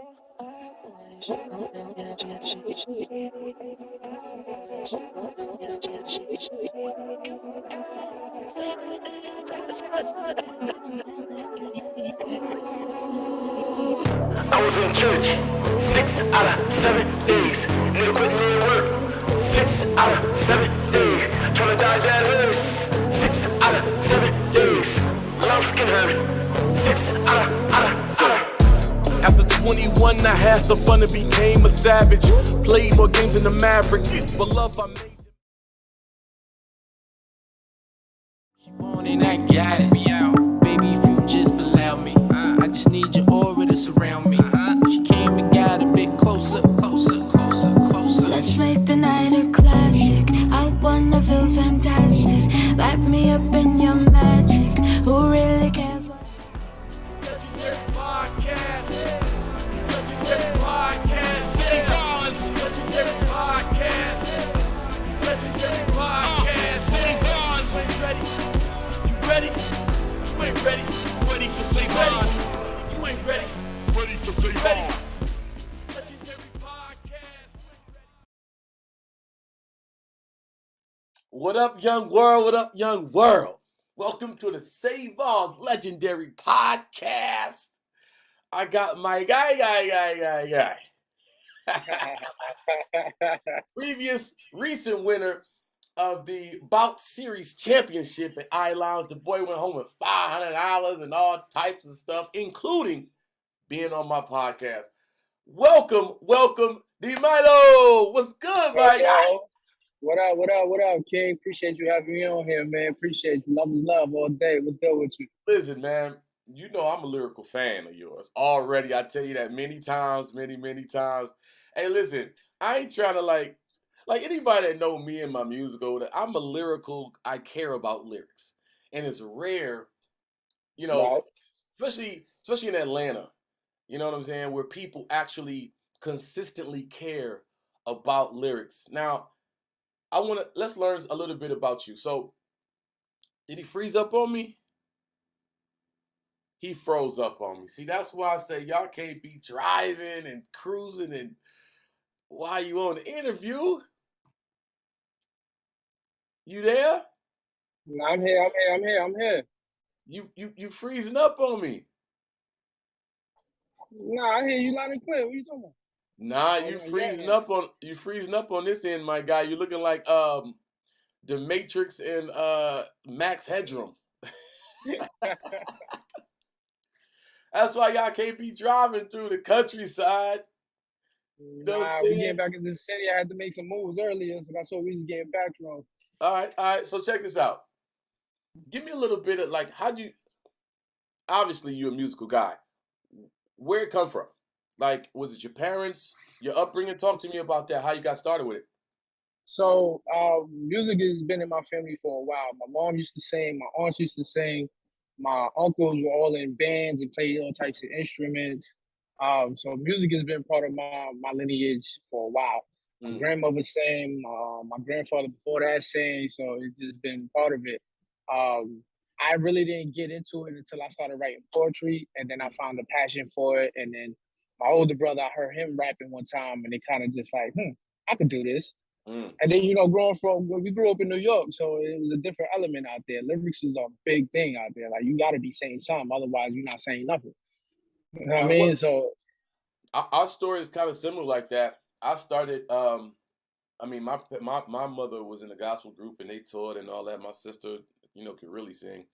I was in church 6 out of 7 days. Nigga put me in work 6 out of 7 days. Tryna dodge that hearse 6 out of 7 days. Love fucking hurt 6 out of. After 21, I had some fun and became a savage. Played more games than the Mavericks. For love, I made them. You want it, I got it. Me out. Baby, if you just allow me, I just need your aura to surround me. She came and got a bit closer, closer, closer, closer. Let's make the night a classic. I wanna feel fantastic. Wrap me up in your magic. Who really cares what? Legendary podcast. Legendary podcast. Legendary podcast. Legendary podcast. You ain't ready. You ready? You ain't ready. Ready for say Ready? bye. You ain't ready. Ready for say Ready? bye. Legendary podcast. What up, young world? What up, young world? Welcome to the Save On Legendary Podcast. I got my guy. Recent winner of the Bout Series Championship at I-Lounge. The boy went home with $500 and all types of stuff, including being on my podcast. Welcome, Dimelo. What's good, my guy? What up, King? Appreciate you having me on here, man. Appreciate you. Love is love all day. What's good with you? Listen, man, you know I'm a lyrical fan of yours already. I tell you that many times. Hey, listen, I ain't trying to like anybody that know me and my musical, that I'm a lyrical, I care about lyrics. And it's rare, you know, Right. especially in Atlanta, you know what I'm saying, where people actually consistently care about lyrics. Now, let's learn a little bit about you. So, did he freeze up on me? He froze up on me. See, that's why I say y'all can't be driving and cruising and while you on the interview. You there? Nah, I'm here. You freezing up on me. Nah, I hear you loud and clear. What you talking about? Nah, Oh, you yeah. freezing up on this end, my guy. You looking like the Matrix and Max Headroom. That's why y'all can't be driving through the countryside. You know what I'm Nah, we saying? getting back into the city. I had to make some moves earlier, so that's what we just getting back from. All right. So check this out. Give me a little bit of like, obviously you're a musical guy. Where it come from? Like, was it your parents, your upbringing? Talk to me about that, how you got started with it. So, music has been in my family for a while. My mom used to sing, my aunts used to sing, my uncles were all in bands and played all types of instruments. So music has been part of my lineage for a while. My Mm. grandmother sang, my grandfather before that sang, so it's just been part of it. I really didn't get into it until I started writing poetry, and then I found a passion for it. And then my older brother, I heard him rapping one time, and it kind of just like, I could do this. Mm. And then, we grew up in New York, so it was a different element out there. Lyrics is a big thing out there. Like, you got to be saying something, otherwise you're not saying nothing. You know what I mean? So, Our story is kind of similar like that. I started. My mother was in a gospel group and they toured and all that. My sister, could really sing.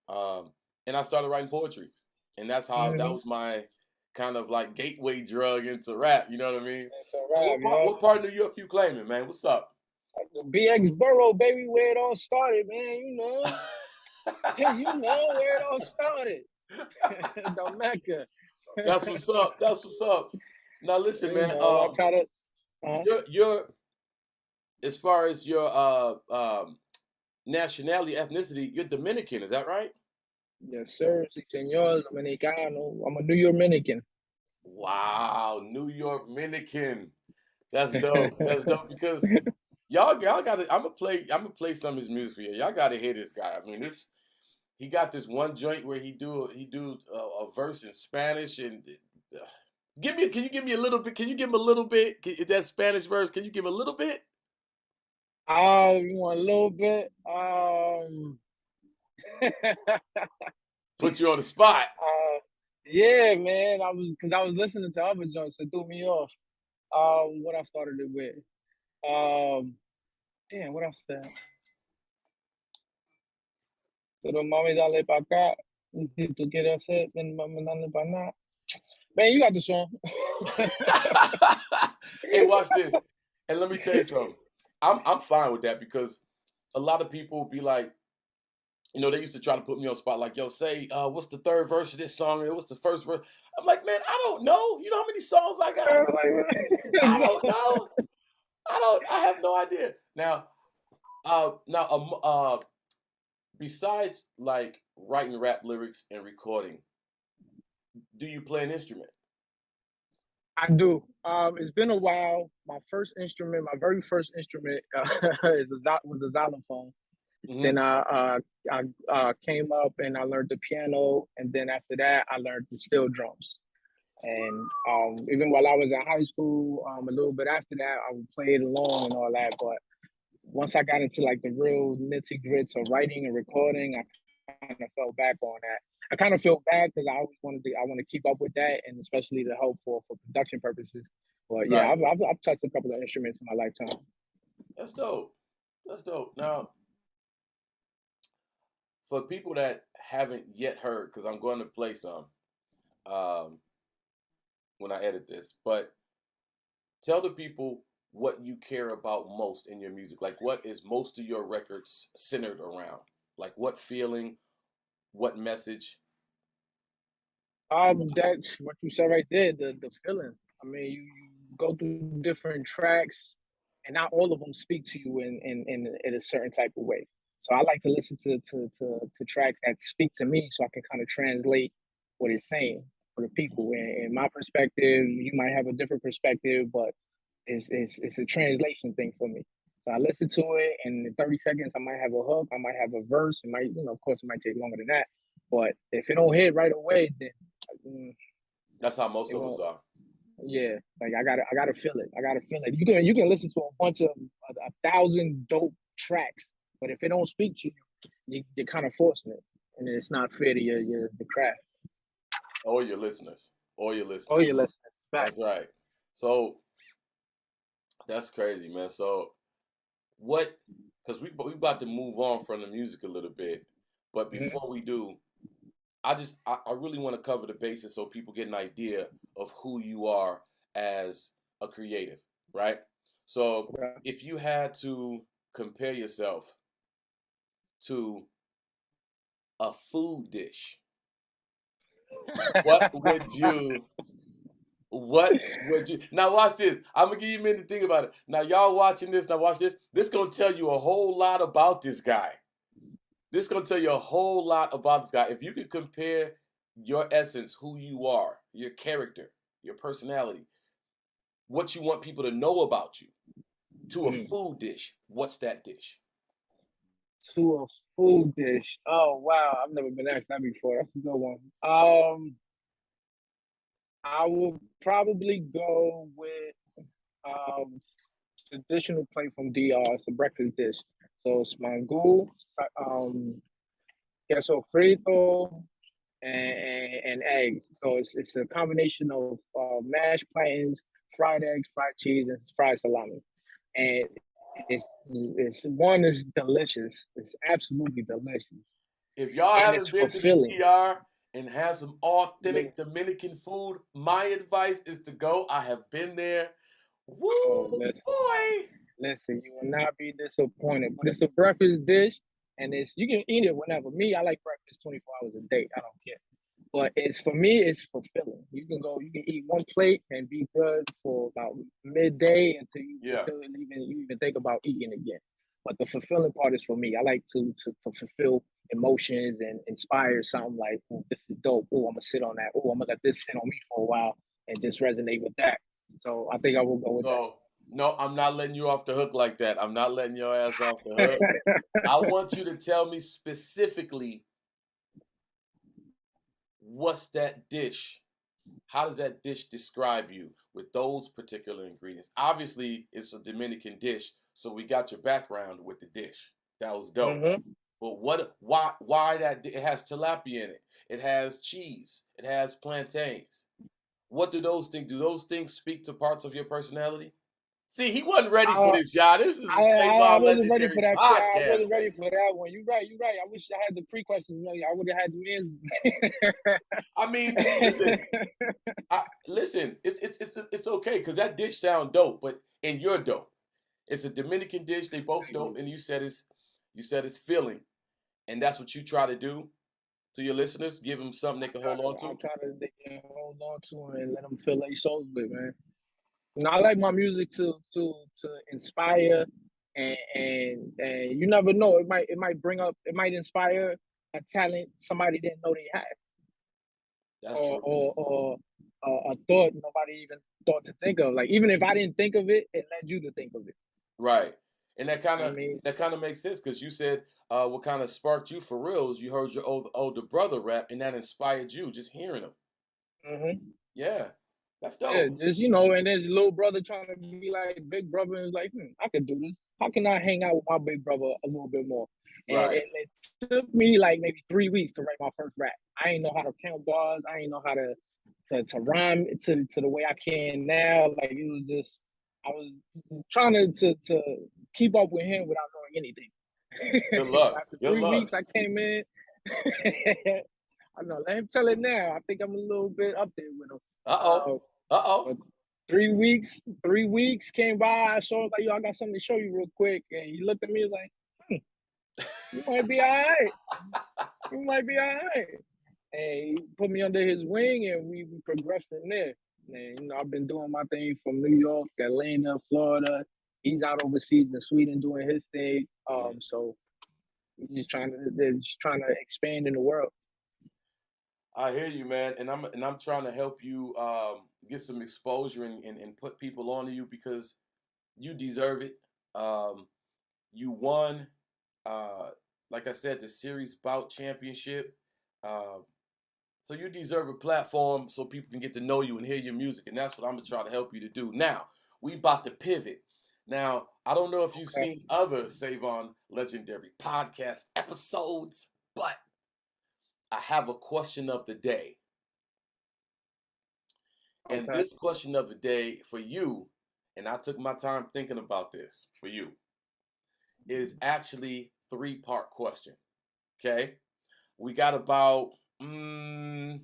And I started writing poetry, and that's how that was my kind of like gateway drug into rap. You know what I mean? it's a So rap, what part of New York you claiming, man? What's up? BX Borough, baby, where it all started, man. You know where it all started. The Mecca. That's what's up. Now listen, man. I try to. You're as far as your nationality, ethnicity, you're Dominican. Is that right? Yes, sir. Si, señor, Dominicano. I'm a New York Dominican. Wow, New York Dominican. That's dope. That's dope because y'all got to. I'm gonna play some of his music for you. Y'all got to hear this guy. I mean, he got this one joint where he do a verse in Spanish, and Can you give me a little bit? Can you give him a little bit? That Spanish verse, can you give him a little bit? You want a little bit? Put you on the spot. Yeah, man. Because I was listening to other joints that threw me off. What I started it with. Damn, what else that? Pero mami, dale pa' acá. Y si tú quieres hacer, ven, mami, dale pa' nada. Man, you got the song. Hey, watch this. And let me tell you something. I'm fine with that because a lot of people be like, you know, they used to try to put me on spot like, yo, say, what's the third verse of this song? And what's the first verse? I'm like, man, I don't know. You know how many songs I got? I don't know. I have no idea. Now, besides like writing rap lyrics and recording, do you play an instrument? I do. It's been a while. My very first instrument was a xylophone. Mhm. Then I came up and I learned the piano, and then after that I learned the steel drums. And even while I was in high school, a little bit after that, I would play it along and all that. But once I got into like the real nitty grits of writing and recording, I kind of fell back on that. I kind of feel bad because I want to keep up with that, and especially to help for production purposes. But yeah, Right. I've touched a couple of instruments in my lifetime. That's dope. That's dope. Now, for people that haven't yet heard, because I'm going to play some when I edit this, but tell the people what you care about most in your music. Like, what is most of your records centered around? Like, what feeling, what message? That's what you said right there. The feeling. I mean, you go through different tracks, and not all of them speak to you in a certain type of way. So I like to listen to tracks that speak to me, so I can kind of translate what it's saying for the people. And in my perspective, you might have a different perspective, but it's a translation thing for me. So I listen to it, and in 30 seconds, I might have a hook, I might have a verse. It might, of course, it might take longer than that. But if it don't hit right away, then That's how most it of us won't. are. Yeah, like I gotta feel it. I gotta feel it. You can listen to a bunch of a thousand dope tracks, but if it don't speak to you, you're kind of forcing it, and it's not fair to your the craft Or your listeners. Or your or listeners. your listeners. That's Facts. right. So that's crazy, man. So what? Because we about to move on from the music a little bit, but Mhm. before we do, I really want to cover the basis so people get an idea of who you are as a creative, right? So Okay. if you had to compare yourself to a food dish, what would you what would you now watch this? I'm gonna give you a minute to think about it. Now y'all watching this, now watch this. This gonna tell you a whole lot about this guy. This is gonna tell you a whole lot about this guy. If you could compare your essence, who you are, your character, your personality, what you want people to know about you, to a Mm. food dish, what's that dish? To a food dish. Oh wow, I've never been asked that before. That's a good one. I will probably go with um traditional plate from DR. It's a breakfast dish. So it's mangú, um, queso frito, and eggs. So it's a combination of mashed plantains, fried eggs, fried cheese, and fried salami. And it's one is delicious. It's absolutely delicious, If y'all and it's haven't been to the fulfilling. DR and had some Yeah. authentic Dominican food, my advice is to go. I have been there. Oh, Woo listen. boy! Listen, you will not be disappointed. But it's a breakfast dish, and it's you can eat it whenever. Me, I like breakfast 24 hours a day. I don't care. But it's for me, it's fulfilling. You can eat one plate and be good for about midday Yeah. you even think about eating again. But the fulfilling part is for me. I like to fulfill emotions and inspire something like, oh, this is dope. Oh, I'm gonna sit on that. Oh, I'm gonna let this sit on me for a while and just resonate with that. So I think I will go with that. So no, I'm not letting you off the hook like that. I'm not letting your ass off the hook. I want you to tell me specifically what's that dish How does that dish describe you with those particular ingredients? Obviously, it's a Dominican dish, so we got your background with the dish. That was dope. Mm-hmm. But why that it has tilapia in it? It has cheese. It has plantains. What do those things do? Those things speak to parts of your personality? See, he wasn't ready for Uh, this, y'all. This is a I Savon wasn't ready for Legendary that. I podcast, wasn't ready baby. for that one. You're right. You're right. I wish I had the pre-questions. I would have had the I mean, listen, answers. listen. It's okay because that dish sound dope, but and you're dope. It's a Dominican dish. They both dope, and you said it's filling, and that's what you try to do to your listeners. Give them something they can hold on I to. try to they can hold on to it and let them feel their souls with, man. I like my music to inspire and you never know. It might inspire a talent somebody didn't know they had, That's or true. a thought nobody even thought to think of. Like even if I didn't think of it, it led you to think of it. Right. And that kind I of mean, that kind of makes sense because you said what kind of sparked you for real is you heard your older brother rap and that inspired you just hearing him. hmm Yeah, that's yeah, dope. just and there's little brother trying to be like big brother and is like, I could do this. How can I hang out with my big brother a little bit more? And Right. it took me like maybe 3 weeks to write my first rap. I ain't know how to count bars. I ain't know how to rhyme to the way I can now. Like it was just I was trying to keep up with him without knowing Good anything. So luck. after Good three luck. weeks, I came in. I know. Let him tell it now. I think I'm a little bit up there with him. Uh-oh. Uh, Uh-oh. but 3 weeks came by. I saw like, yo, I got something to show you real quick. And he looked at me like, you might be all right. You might be all right. And he put me under his wing and we progressed from there. And, I've been doing my thing from New York, Atlanta, Florida. He's out overseas in Sweden doing his thing. So he's just trying to expand in the world. I hear you, man, and I'm trying to help you get some exposure and put people onto you because you deserve it. You won, uh, like I said, the series bout championship. Uh, so you deserve a platform so people can get to know you and hear your music, and that's what I'm gonna try to help you to do. Now we about to pivot. Now I don't know if you've Okay. seen other Savon Legendary podcast episodes, but I have a question of the day. And Okay. this question of the day for you, and I took my time thinking about this for you, is actually three-part question. Okay? We got about we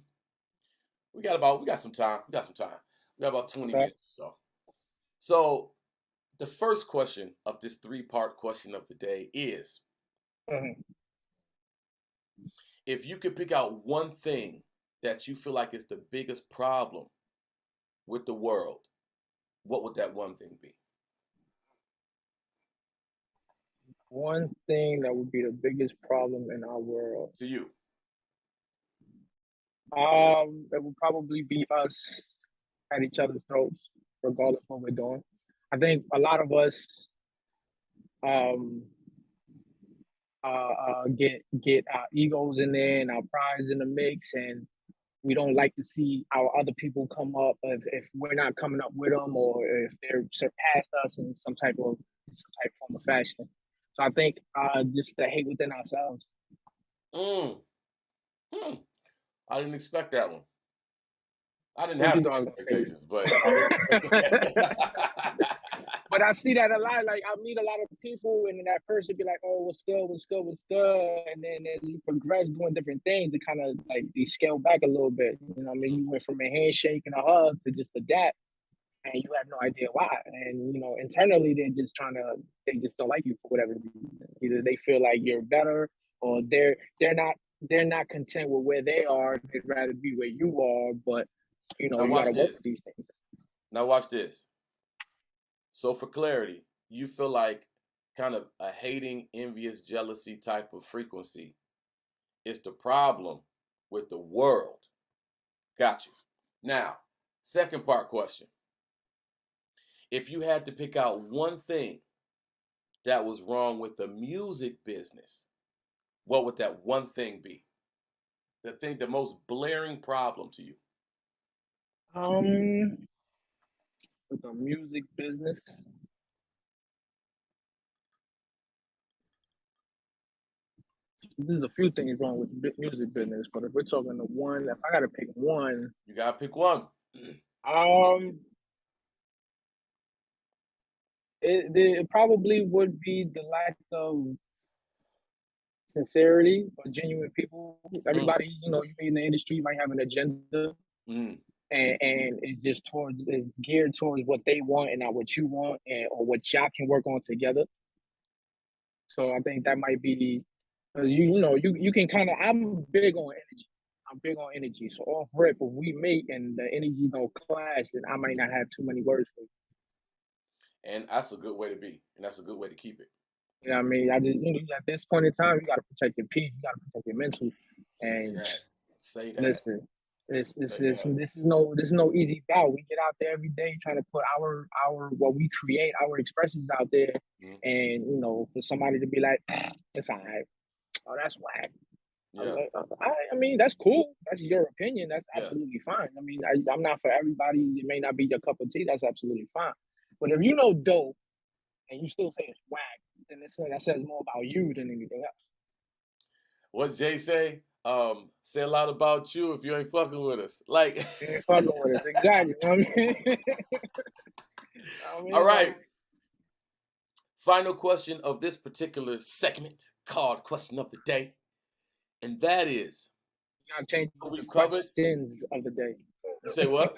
got some time. We got some time. We got about 20 Okay. minutes or so. So the first question of this three-part question of the day is Mhm. if you could pick out one thing that you feel like is the biggest problem with the world, what would that one thing be? One thing that would be the biggest problem in our world. To you. It would probably be us at each other's throats, regardless of what we're doing. I think a lot of us um get our egos in there and our prides in the mix, and we don't like to see our other people come up if we're not coming up with them or if they're surpassed us in some type form of fashion. So I think just the hate within ourselves. Mm. Hmm. I didn't expect that one. I didn't What have you no thought I was expectations, but But I see that a lot. Like I meet a lot of people, and then that person be like, "Oh, what's good? What's good? What's good?" And then as you progress doing different things, it kind of like they scale back a little bit. You know, what I mean, you went from a handshake and a hug to just a dap, and you have no idea why. And internally, they just don't like you for whatever reason. Either they feel like you're better, or they're not content with where they are. They'd rather be where you are, but now you got watch to work this. with these things. Now watch this. So for clarity, you feel like kind of a hating, envious, jealousy type of frequency is the problem with the world. Got you. Now, second part question. If you had to pick out one thing that was wrong with the music business, what would that one thing be? The most blaring problem to you. With the music business, there's a few things wrong with the music business, but if we're talking the one, if I gotta pick one, You gotta pick one. um, it probably would be the lack of sincerity or genuine people. Everybody, you in the industry might have an agenda, Mm. and it's geared towards what they want and not what you want, or what y'all can work on together. So I think that might be, because you can kind of. I'm big on energy. I'm big on energy. So off rip, if we meet and the energy don't clash, then I might not have too many words for you. And that's a good way to be, and that's a good way to keep it. You know what I mean? I just at this point in time, you got to protect your peace. You got to protect your mental. Say And that. Say that. listen, this Say is that. this is no easy battle. We get out there every day trying to put our what we create, our expressions out there, Mhm. and for somebody to be like, it's all right. Oh, that's whack. Yeah. I mean, that's cool. That's your opinion. That's Yeah. absolutely fine. I mean, I'm not for everybody. It may not be your cup of tea. That's absolutely fine. But if you know dope and you still say it's whack, then that says more about you than anything else. What Jay say? Say a lot about you if you ain't fucking with us. Like, You ain't fucking with us. Exactly. You know what I mean? all right. Final question of this particular segment called Question of the Day. And that is, You gotta change we've the covered. questions of the day. You say what?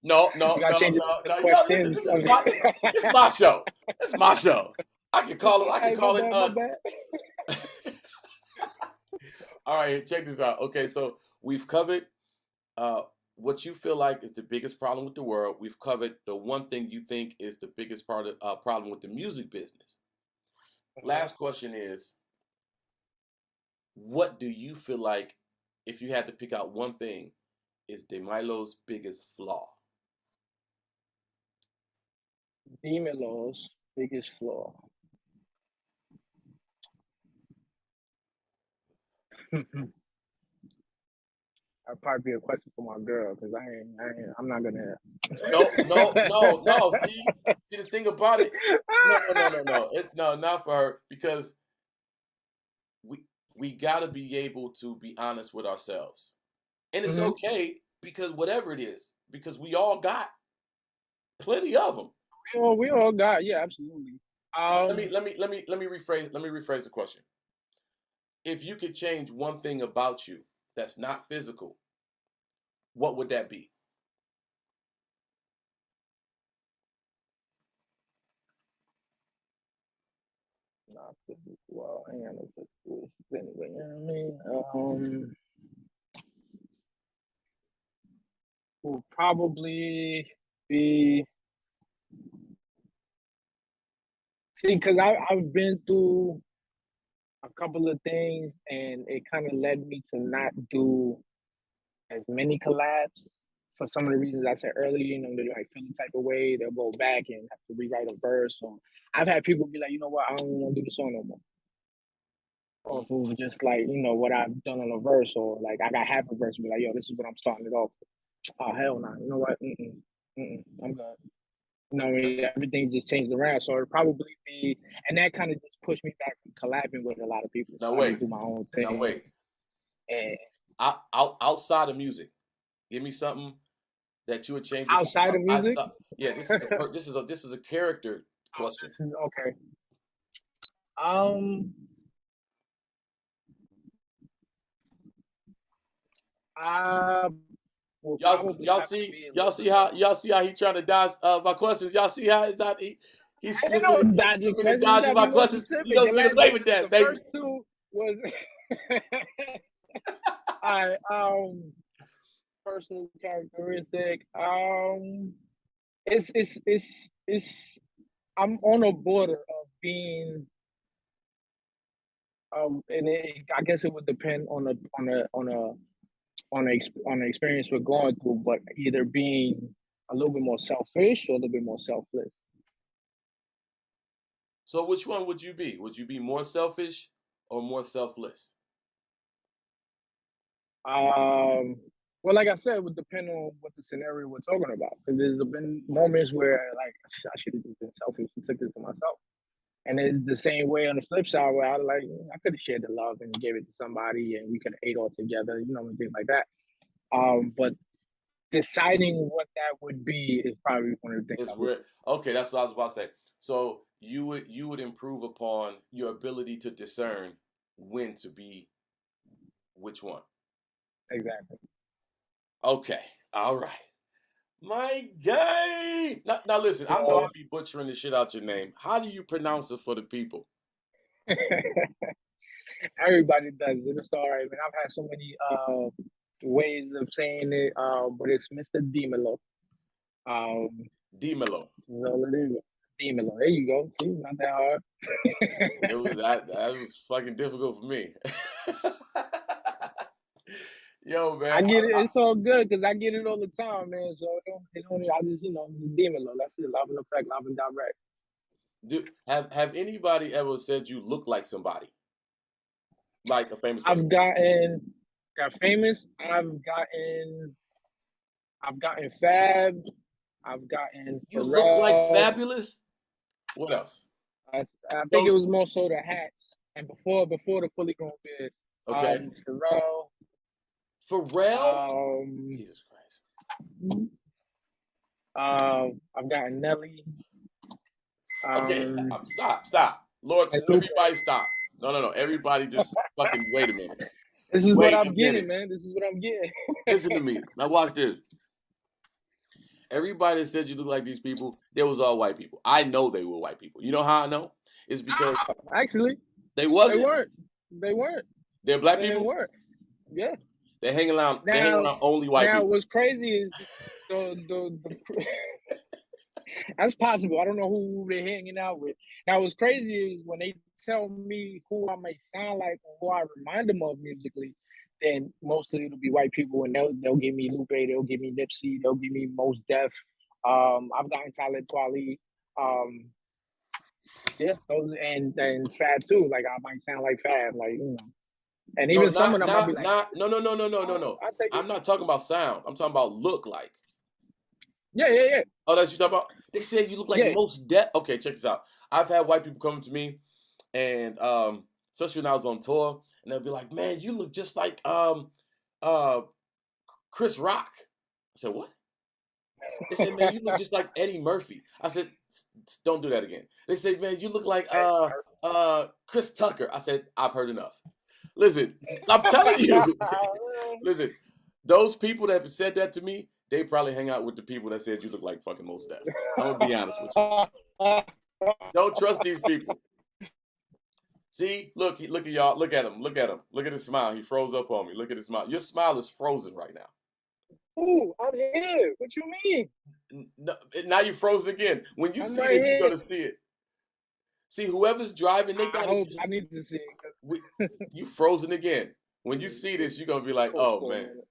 No. You gotta change the No. questions This of is the it's my show. It's my show. I can call it. Hey, my bad. All right, check this out. Okay, so we've covered what you feel like is the biggest problem with the world. We've covered the one thing you think is the biggest problem with the music business. Last question is, what do you feel like, if you had to pick out one thing, is Dimelo's biggest flaw? Dimelo's biggest flaw. That'd probably be a question for my girl because I'm not gonna. No. See the thing about it. No, not for her, because we gotta be able to be honest with ourselves, and it's okay, because whatever it is, because we all got plenty of them. We all got, yeah, absolutely. Let me rephrase the question. If you could change one thing about you that's not physical, what would that be? Not physical. Well, I ain't got no physical anyway. You know what I mean? Will probably be, because I've been through a couple of things, and it kind of led me to not do as many collabs for some of the reasons I said earlier. They like feel the type of way, they'll go back and have to rewrite a verse. So I've had people be like, you know what, I don't want to do the song no more. Or if it was just like, what I've done on a verse, or like I got half a verse and be like, yo, this is what I'm starting it off with. Oh, hell no. You know what? I'm good. You know what I mean? Everything just changed around. So it'd probably be, and that kind of just pushed me back from collabing with a lot of people. Now So I wait. just do my own thing. Now wait. And outside of music, give me something that you would change. Outside of music? Yeah, this is a character question. Okay. Y'all see how he trying to dodge my questions. Y'all see how he's slipping and dodging my questions. You don't get away with that, baby. The first two was all right. Personal characteristic. It's I'm on a border of being. And I guess it would depend on an experience we're going through, but either being a little bit more selfish or a little bit more selfless. So which one would you be? Would you be more selfish or more selfless? Well, like I said, it would depend on what the scenario we're talking about. Because there's been moments where, like, I should have just been selfish and took this to myself. And it's the same way on the flip side where I could have shared the love and gave it to somebody and we could have ate all together, and things like that. But deciding what that would be is probably one of the things It's I would. rare. Okay, that's what I was about to say. So you would improve upon your ability to discern when to be which one. Exactly. Okay, all right. My guy. Now listen, I know I'll be butchering the shit out your name. How do you pronounce it for the people? Everybody does it. It's all right, man. I've had so many ways of saying it, but it's Mr. Dimelo. Dimelo. Dimelo. There you go. See, not that hard. It was that was fucking difficult for me. Yo, man. I get it. It's all good because I get it all the time, man. So it don't. I just Dimelo. That's it. Love and effect, love and direct. Have anybody ever said you look like somebody? Like a famous person? Got famous. I've gotten Fab. I've gotten You Pharrell. look like Fabulous? What else? I think it was more so the hats. And before the fully grown beard. Okay. Pharrell. Jesus Christ. I've gotten Nelly. Okay, stop. Lord, everybody stop. No. Everybody just fucking wait a minute. This is what I'm getting, man. This is what I'm getting. Listen to me. Now watch this. Everybody that said you look like these people, they was all white people. I know they were white people. You know how I know? It's because actually they wasn't. They weren't. They're black people? They weren't. Yeah. They hang around only white people. Now what's crazy is that's possible. I don't know who they're hanging out with. Now what's crazy is when they tell me who I may sound like or who I remind them of musically, then mostly it'll be white people, and they'll give me Lupe, they'll give me Nipsey, they'll give me Mos Def. I've gotten Talib Kweli. Yeah, those and Fab too. Like I might sound like Fab, and even some of them I'll be like, no. I'm not talking about sound. I'm talking about look like. Yeah. Oh, that's what you're talking about? They said you look like Mos Def. Okay, check this out. I've had white people come to me, and especially when I was on tour, and they'll be like, "Man, you look just like Chris Rock." I said, "What?" They said, "Man, you look just like Eddie Murphy." I said, "Don't do that again." They said, "Man, you look like Chris Tucker." I said, "I've heard enough." Listen, I'm telling you. Listen, those people that said that to me, they probably hang out with the people that said you look like fucking Mos Def. I'm gonna be honest with you. Don't trust these people. See, look at y'all. Look at him. Look at his smile. He froze up on me. Look at his smile. Your smile is frozen right now. Ooh, I'm here. What you mean? No, now you're frozen again. When you see this, you're gonna see it. See, whoever's driving, they got. I need to see it. You frozen again. When you see this, you're gonna be like, "Oh man."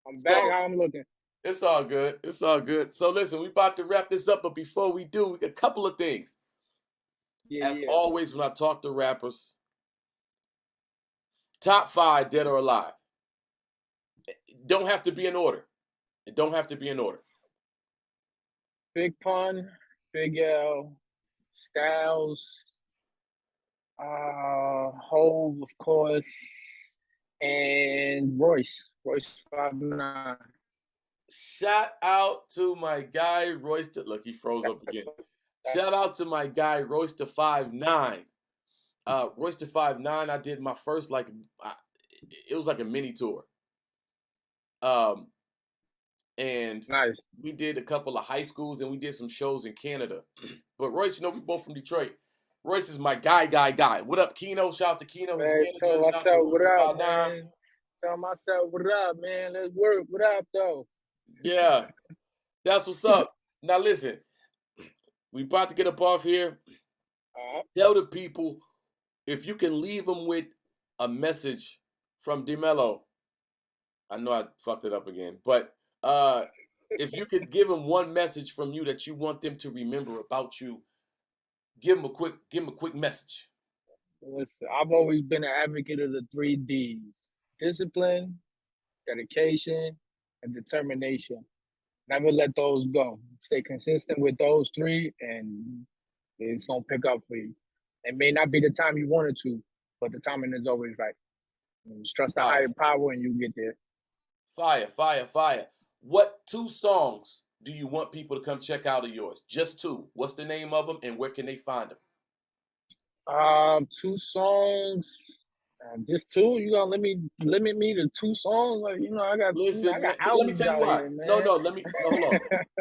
I'm back. How I'm looking. It's all good. It's all good. So listen, we about to wrap this up, but before we do, we got a couple of things. As always, when I talk to rappers, top 5 dead or alive. It don't have to be in order. It don't have to be in order. Big Pun, Big L, Styles, Hove, of course, and Royce 5'9". Shout out to my guy Royce. Look, he froze up again. Shout out to my guy Royce the 5'9". Royce the 5'9". I did my first it was like a mini tour. And nice. We did a couple of high schools and we did some shows in Canada. But Royce, we both from Detroit. Royce is my guy. What up, Keno? Shout out to Keno. His manager. Tell myself what up, man. Tell myself what up, man. Let's work. What up, though? Yeah, that's what's up. Now listen, we about to get up off here. Tell the people if you can leave them with a message from Dimelo. I know I fucked it up again, but if you could give them one message from you that you want them to remember about you, give them a quick message. Listen, I've always been an advocate of the 3 Ds: discipline, dedication, and determination. Never let those go. Stay consistent with those three, and it's gonna pick up for you. It may not be the time you wanted to, but the timing is always right. And just trust the higher power, and you get there. Fire, fire, fire. What 2 songs do you want people to come check out of yours? Just 2. What's the name of them, and where can they find them? 2 songs. Just 2? You gonna limit me to 2 songs? Like, I got Listen, I got man, let me albums tell you out why. here, man. No, hold on.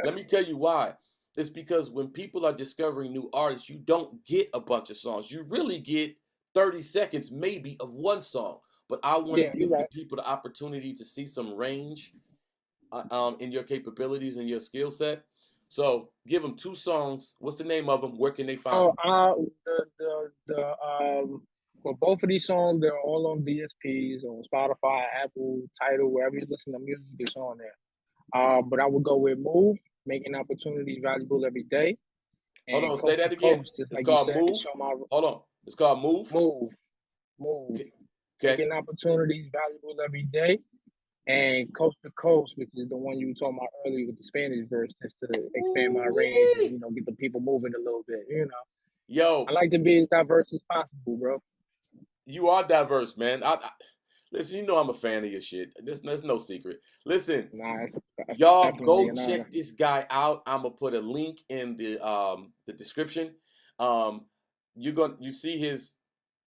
Let me tell you why. It's because when people are discovering new artists, you don't get a bunch of songs. You really get 30 seconds maybe of one song. But I want to give the people the opportunity to see some range in your capabilities and your skill set. So give them 2 songs. What's the name of them? Where can they find them? For both of these songs, they're all on DSPs, on Spotify, Apple, Tidal, wherever you listen to music, it's on there. But I would go with Move, making opportunities valuable every day. Hold on, say that again. It's called Move. Hold on. It's called Move. Move. Okay. Making opportunities valuable every day. And Coast to Coast, which is the one you were talking about earlier with the Spanish verse, just to expand my range and, get the people moving a little bit, Yo. I like to be as diverse as possible, bro. You are diverse, man. Listen, I'm a fan of your shit. There's no secret. Listen, y'all go check this guy out. I'm gonna put a link in the description. You see his,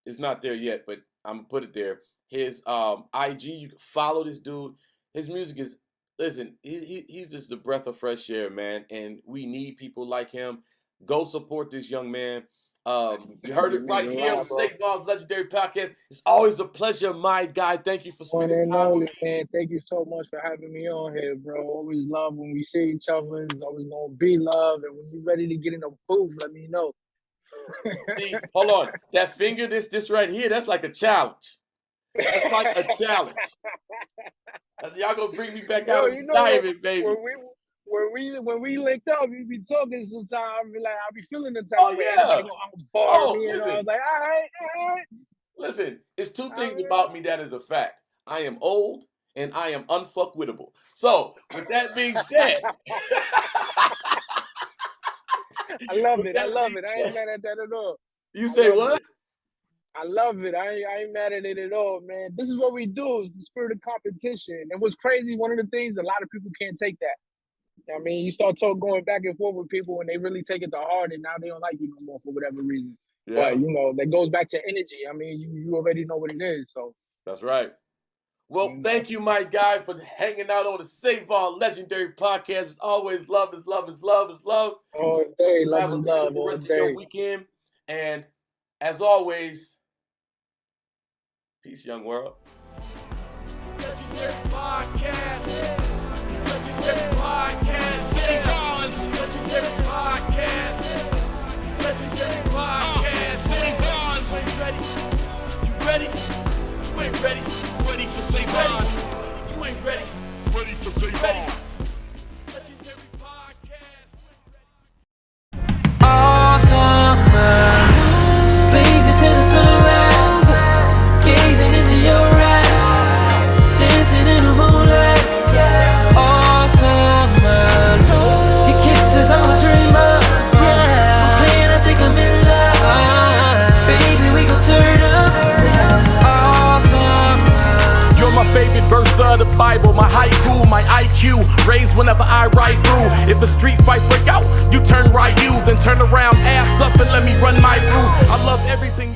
it's not there yet, but I'm gonna put it there. His IG, you can follow this dude. His music is, listen, he's just a breath of fresh air, man. And we need people like him. Go support this young man. You heard it right here on the Save Bonds Legendary Podcast. It's always a pleasure, my guy. Thank you for spending time with me. Man, thank you so much for having me on here, bro. Always love when we see each other. It's always gonna be love. And when you're ready to get in the booth, let me know. See, hold on. That finger, this right here, that's like a challenge. That's like a challenge. Y'all gonna bring me back out of retirement, baby. When we linked up, we be talking sometimes. I'll be feeling the time. I'm bored. Listen. I was like, all right. Listen, it's 2 things about me that is a fact. I am old and I am unfuckwittable. So, with that being said, I love it. I ain't mad at that at all. You say what? I love it. I ain't mad at it at all, man. This is what we do. It's the spirit of competition. And what's crazy, one of the things, a lot of people can't take that. I mean, you start going back and forth with people and they really take it to heart and now they don't like you no more for whatever reason. Yeah. But, that goes back to energy. I mean, you already know what it is. So that's right. Well, thank you, my guy, for hanging out on the Save All Legendary Podcast. As always, love is love is love is love. All day, love have is a love. beautiful rest of your weekend. And as always, peace, young world. Legendary Podcast. Legendary Podcast. Legendary Podcast. Legendary Podcast. You ain't ready. You ready? You ain't ready. Ready for Save On. You ain't ready. Ready for Save On. Legendary Podcast. All summer, blazing to the sunrise, gazing into your eyes, dancing in the moonlight. All summer, your kisses I'm a dreamer. I'm playing, I think I'm in love. Baby, we gon' turn up. All summer. You're my favorite verse of the Bible, my haiku, my IQ, raised whenever I write through. If a street fight break out, you turn right, then turn around, ass up and let me run my route. I love everything